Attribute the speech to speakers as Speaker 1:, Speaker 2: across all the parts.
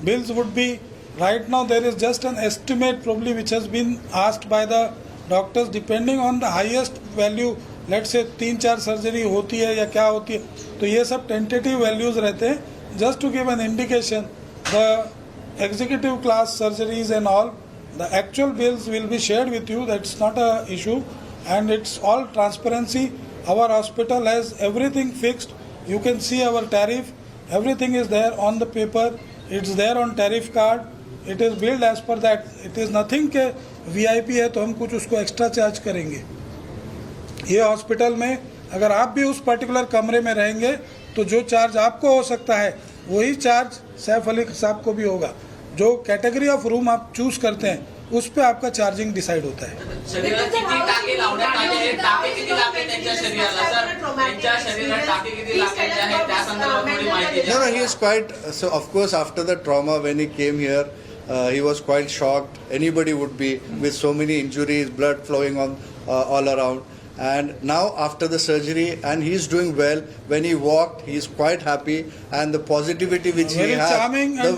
Speaker 1: bills would be, right now there is just an estimate probably which has been asked by the doctors depending on the highest value. Let's say 3-4 surgery होती है या क्या होती है, तो ये सब टेंटेटिव वैल्यूज रहते हैं. Just to give an indication, the executive class surgeries and all, the actual bills will be shared with you. That's not a issue and it's all transparency. Our hospital has everything fixed. You can see our tariff. Everything is there on the paper. It's there on tariff card. It is billed as per that. It is nothing के VIP है तो हम कुछ उसको extra charge करेंगे. ये hospital में अगर आप भी उस पर्टिकुलर कमरे में रहेंगे तो जो चार्ज आपको हो सकता है वही चार्ज सैफ अली साहब को भी होगा. जो कैटेगरी ऑफ रूम आप चूज करते हैं उस पे आपका चार्जिंग डिसाइड होता है.
Speaker 2: No, he is quite, so of course after the trauma when he came here, he was quite shocked. Anybody would be, with so many injuries, blood flowing on all around. And now after the surgery, and he's doing well. When he walked, he's quite happy, and the positivity which he had, the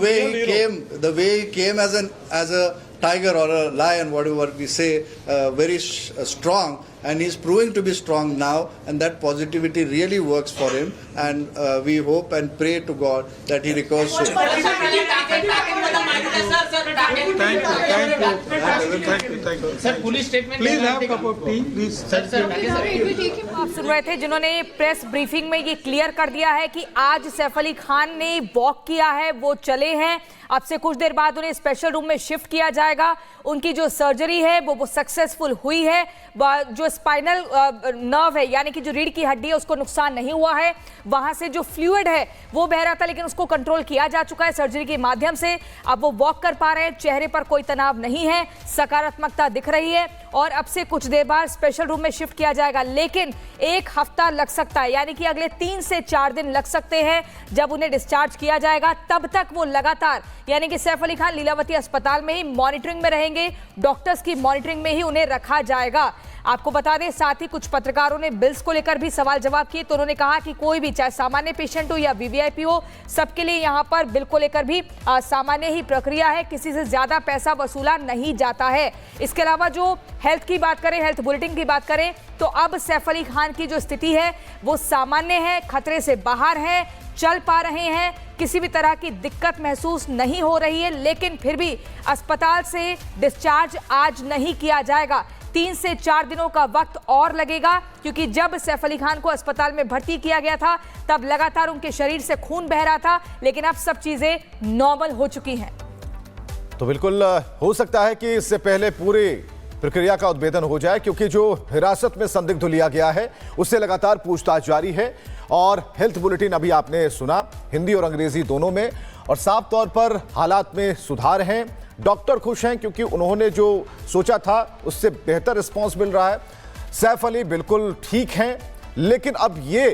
Speaker 2: way he came as a tiger or a lion, whatever we say, very strong, and he's proving to be strong now, and that positivity really works for him, and we hope and pray to God that he recovers soon.
Speaker 1: Thank you. Sir, police statement. Please have a cup of tea. Please.
Speaker 3: आप सुन रहे थे जिन्होंने press briefing में ये clear कर दिया है कि आज सैफ अली खान ने वॉक किया है, वो चले हैं. अब से कुछ देर बाद उन्हें स्पेशल रूम में शिफ्ट किया जाएगा. उनकी जो सर्जरी है वो सक्सेसफुल हुई है. जो स्पाइनल नर्व है यानी कि जो रीढ़ की हड्डी है उसको नुकसान नहीं हुआ है. वहां से जो फ्लूइड है वो बह रहा था लेकिन उसको कंट्रोल किया जा चुका है सर्जरी के माध्यम से. अब वो वॉक कर पा रहे हैं, चेहरे पर कोई तनाव नहीं है, सकारात्मकता दिख रही है. और अब से कुछ देर बाद स्पेशल रूम में शिफ्ट किया जाएगा, लेकिन 1 हफ्ता लग सकता है, यानी कि अगले 3 से 4 दिन लग सकते हैं जब उन्हें डिस्चार्ज किया जाएगा. तब तक वो लगातार यानी कि सैफ अली खान लीलावती अस्पताल में ही मॉनिटरिंग में रहेंगे. डॉक्टर्स की मॉनिटरिंग में ही उन्हें रखा जाएगा. आपको बता दें, साथ ही कुछ पत्रकारों ने बिल्स को लेकर भी सवाल जवाब किए, तो उन्होंने कहा कि कोई भी चाहे सामान्य पेशेंट हो या वीवीआईपी हो, सबके लिए यहां पर बिल को लेकर भी सामान्य ही प्रक्रिया है, किसी से ज्यादा पैसा वसूला नहीं जाता है. इसके अलावा जो हेल्थ की बात करें, हेल्थ बुलेटिन की बात करें, तो अब सैफ अली खान की जो स्थिति है वो सामान्य है, खतरे से बाहर है, चल पा रहे हैं, किसी भी तरह की दिक्कत महसूस नहीं हो रही है. लेकिन फिर भी अस्पताल से डिस्चार्ज आज नहीं किया जाएगा. 3 से 4 दिनों का वक्त और लगेगा, क्योंकि जब सैफ अली खान को अस्पताल में भर्ती किया गया था तब लगातार उनके शरीर से खून बह रहा था, लेकिन अब सब चीजें नॉर्मल हो चुकी हैं.
Speaker 4: तो बिल्कुल हो सकता है कि इससे पहले पूरी प्रक्रिया का उद्भेदन हो जाए, क्योंकि जो हिरासत में संदिग्ध लिया गया है उससे लगातार पूछताछ जारी है. और हेल्थ बुलेटिन अभी आपने सुना हिंदी और अंग्रेजी दोनों में, और साफ तौर पर हालात में सुधार हैं. डॉक्टर खुश हैं क्योंकि उन्होंने जो सोचा था उससे बेहतर रिस्पांस मिल रहा है. सैफ अली बिल्कुल ठीक हैं, लेकिन अब ये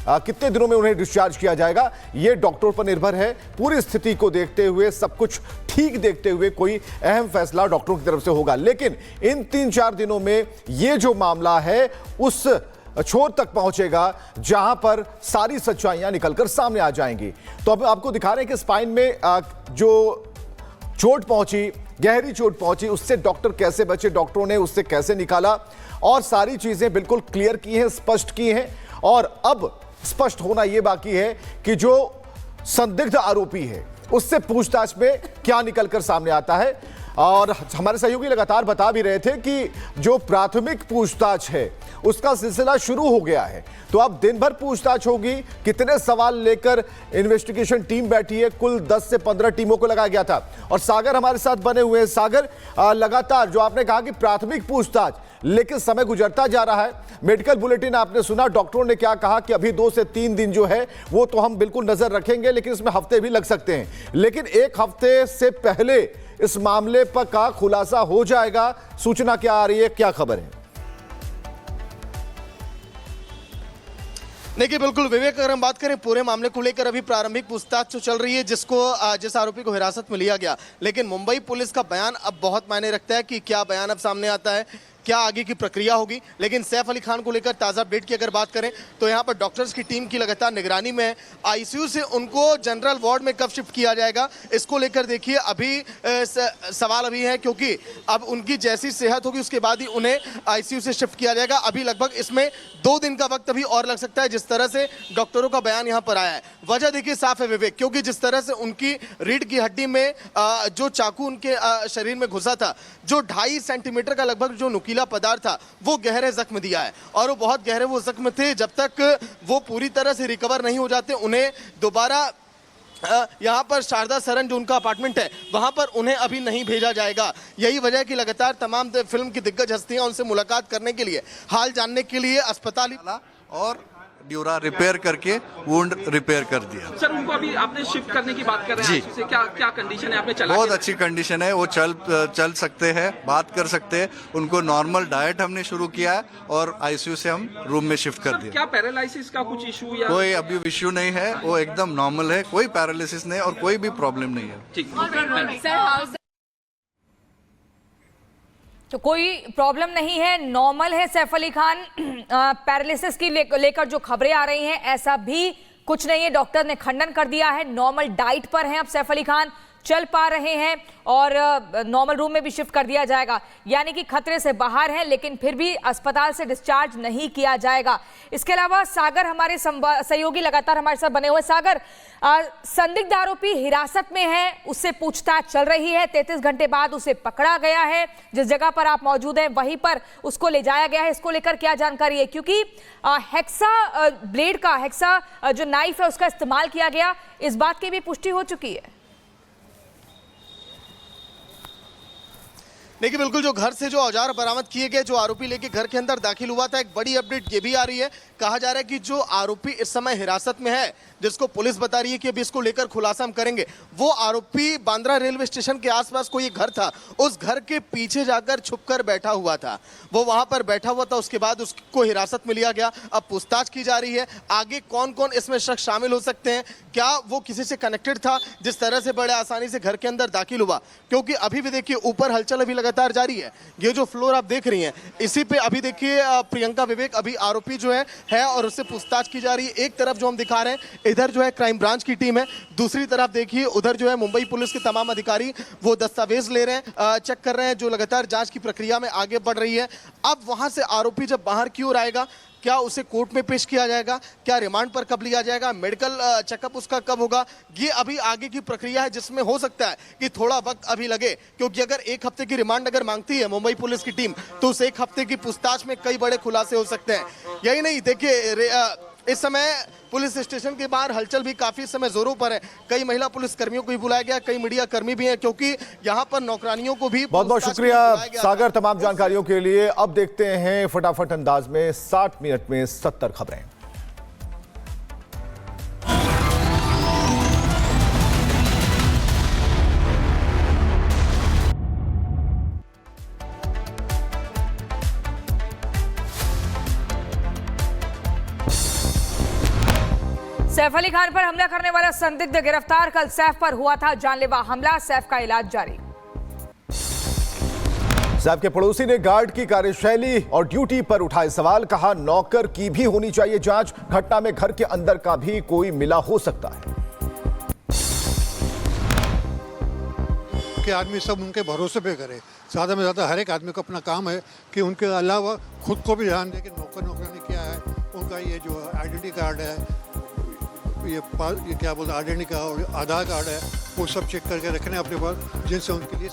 Speaker 4: कितने दिनों में उन्हें डिस्चार्ज किया जाएगा ये डॉक्टरों पर निर्भर है. पूरी स्थिति को देखते हुए, सब कुछ ठीक देखते हुए कोई अहम फैसला डॉक्टरों की तरफ से होगा. लेकिन इन 3-4 दिनों में ये जो मामला है उस छोर तक पहुंचेगा जहां पर सारी सच्चाइयां निकलकर सामने आ जाएंगी. तो अब आपको दिखा रहे हैं कि स्पाइन में जो चोट पहुंची, गहरी चोट पहुंची, उससे डॉक्टर कैसे बचे, डॉक्टरों ने उससे कैसे निकाला, और सारी चीजें बिल्कुल क्लियर की हैं, स्पष्ट की हैं. और अब स्पष्ट होना यह बाकी है कि जो संदिग्ध आरोपी है उससे पूछताछ में क्या निकलकर सामने आता है. और हमारे सहयोगी लगातार बता भी रहे थे कि जो प्राथमिक पूछताछ है उसका सिलसिला शुरू हो गया है. तो अब दिन भर पूछताछ होगी. कितने सवाल लेकर इन्वेस्टिगेशन टीम बैठी है, कुल 10 से 15 टीमों को लगाया गया था. और सागर हमारे साथ बने हुए हैं. सागर, लगातार जो आपने कहा कि प्राथमिक पूछताछ, लेकिन समय गुजरता जा रहा है. मेडिकल बुलेटिन आपने सुना, डॉक्टरों ने क्या कहा कि अभी 2 से 3 दिन जो है वो तो हम बिल्कुल नजर रखेंगे, लेकिन इसमें हफ्ते भी लग सकते हैं. लेकिन 1 हफ्ते से पहले इस मामले पर का खुलासा हो जाएगा. सूचना क्या आ रही है, क्या खबर है?
Speaker 5: देखिए, बिल्कुल विवेक, अगर हम बात करें पूरे मामले को लेकर, अभी प्रारंभिक पूछताछ जो चल रही है, जिस आरोपी को हिरासत में लिया गया, लेकिन मुंबई पुलिस का बयान अब बहुत मायने रखता है कि क्या बयान अब सामने आता है, क्या आगे की प्रक्रिया होगी। लेकिन सैफ अली खान को लेकर ताज़ा अपडेट की अगर बात करें तो यहाँ पर डॉक्टर्स की टीम की लगातार निगरानी में है। आईसीयू से उनको जनरल वार्ड में कब शिफ्ट किया जाएगा, इसको लेकर देखिए अभी सवाल अभी है, क्योंकि अब उनकी जैसी सेहत होगी उसके बाद ही उन्हें आईसीयू से शिफ्ट किया जाएगा। अभी लगभग इसमें 2 दिन का वक्त अभी और लग सकता है, जिस तरह से डॉक्टरों का बयान यहाँ पर आया है। वजह देखिए साफ है विवेक, क्योंकि जिस तरह से उनकी रीढ़ की हड्डी में जो चाकू उनके शरीर में घुसा था, जो 2.5 सेंटीमीटर का लगभग जो नुकीला पदार्थ था, वो गहरे जख्म दिया है। और वो बहुत गहरे वो जख्म थे, जब तक वो पूरी तरह से रिकवर नहीं हो जाते उन्हें दोबारा यहाँ पर शारदा सरन जो उनका अपार्टमेंट है वहाँ पर उन्हें अभी नहीं भेजा जाएगा। यही वजह है कि लगातार तमाम फिल्म की दिग्गज हस्तियाँ उनसे मुलाकात करने के लिए, हाल जानने के लिए अस्पताल
Speaker 2: और ड्यूरा रिपेयर करके वुंड रिपेयर कर दिया।
Speaker 6: सर उनको अभी आपने शिफ्ट करने की बात कर रहे हैं, से क्या क्या कंडीशन है? आपने चला
Speaker 2: बहुत अच्छी कंडीशन है, वो चल सकते हैं, बात कर सकते हैं। उनको नॉर्मल डाइट हमने शुरू किया है और आईसीयू से हम रूम में शिफ्ट कर दिया।
Speaker 6: क्या पैरालिसिस का कुछ इशू या
Speaker 2: कोई अभी इश्यू नहीं है, वो एकदम नॉर्मल है, कोई पैरालिसिस नहीं और कोई भी प्रॉब्लम नहीं है।
Speaker 6: ठीक
Speaker 3: तो कोई प्रॉब्लम नहीं है, नॉर्मल है सैफ अली खान। पैरालिसिस की लेकर जो खबरें आ रही हैं ऐसा भी कुछ नहीं है, डॉक्टर ने खंडन कर दिया है। नॉर्मल डाइट पर हैं अब सैफ अली खान, चल पा रहे हैं और नॉर्मल रूम में भी शिफ्ट कर दिया जाएगा, यानी कि खतरे से बाहर है, लेकिन फिर भी अस्पताल से डिस्चार्ज नहीं किया जाएगा। इसके अलावा सागर हमारे सहयोगी लगातार हमारे साथ बने हुए। सागर, संदिग्ध आरोपी हिरासत में है, उससे पूछताछ चल रही है, 33 घंटे बाद उसे पकड़ा गया है। जिस जगह पर आप मौजूद हैं वहीं पर उसको ले जाया गया है, इसको लेकर क्या जानकारी है? क्योंकि हेक्सा ब्लेड का, हेक्सा जो नाइफ है उसका इस्तेमाल किया गया, इस बात की भी पुष्टि हो चुकी है।
Speaker 5: देखिए बिल्कुल, जो घर से जो औजार बरामद किए गए, जो आरोपी लेके घर के अंदर दाखिल हुआ था, एक बड़ी अपडेट ये भी आ रही है। कहा जा रहा है कि जो आरोपी इस समय हिरासत में है, जिसको पुलिस बता रही है कि अभी इसको लेकर खुलासा हम करेंगे, वो आरोपी बांद्रा रेलवे स्टेशन के आसपास कोई घर था, उस घर के पीछे जाकर छुपकर बैठा हुआ था। वो वहां पर बैठा हुआ था, उसके बाद उसको हिरासत में लिया गया। अब पूछताछ की जा रही है, आगे कौन कौन इसमें शख्स शामिल हो सकते हैं, क्या वो किसी से कनेक्टेड था जिस तरह से बड़े आसानी से घर के अंदर दाखिल हुआ। क्योंकि अभी भी देखिए ऊपर हलचल अभी लगातार जारी है। ये जो फ्लोर आप देख रही हैं, इसी पे अभी देखिए प्रियंका विवेक, अभी आरोपी जो है और उससे पूछताछ की जा रही है। एक तरफ जो हम दिखा रहे हैं, इधर जो है क्राइम ब्रांच की टीम है, दूसरी तरफ देखिए उधर जो है मुंबई पुलिस के तमाम अधिकारी वो दस्तावेज ले रहे हैं, चेक कर रहे हैं, जो लगातार जांच की प्रक्रिया में आगे बढ़ रही है। अब वहां से आरोपी जब बाहर की ओर आएगा, क्या उसे कोर्ट में पेश किया जाएगा, क्या रिमांड पर कब लिया जाएगा, मेडिकल चेकअप उसका कब होगा, ये अभी आगे की प्रक्रिया है, जिसमें हो सकता है कि थोड़ा वक्त अभी लगे। क्योंकि अगर 1 हफ्ते की रिमांड अगर मांगती है मुंबई पुलिस की टीम, तो उस 1 हफ्ते की पूछताछ में कई बड़े खुलासे हो सकते हैं। यही नहीं, देखिए इस समय पुलिस स्टेशन के बाहर हलचल भी काफी समय जोरों पर है। कई महिला पुलिस कर्मियों को भी बुलाया गया, कई मीडिया कर्मी भी हैं, क्योंकि यहाँ पर नौकरानियों को भी
Speaker 4: बहुत बहुत शुक्रिया सागर तमाम जानकारियों के लिए। अब देखते हैं फटाफट अंदाज में 60 मिनट में 70 खबरें।
Speaker 3: सैफ अली खान पर हमला करने वाला संदिग्ध गिरफ्तार, कल सैफ पर हुआ था जानलेवा हमला, सैफ का इलाज जारी।
Speaker 4: सैफ के पड़ोसी ने गार्ड की कार्यशैली और ड्यूटी पर उठाए सवाल, कहा नौकर की भी होनी चाहिए जांच, घटना में घर के अंदर का भी कोई मिला हो सकता है।
Speaker 7: कि आदमी सब उनके भरोसे पे करे, ज़्यादा में ज़्यादा हर एक आदमी को अपना काम है कि उनके अलावा खुद को भी ध्यान दे कि नौकरानी क्या है, उनका ये जो आइडेंटिटी कार्ड है, ये क्या बोलते हैं आइडेंटिटी का और आधार कार्ड है, वो सब चेक करके रखने अपने पास, जिनसे उनके लिए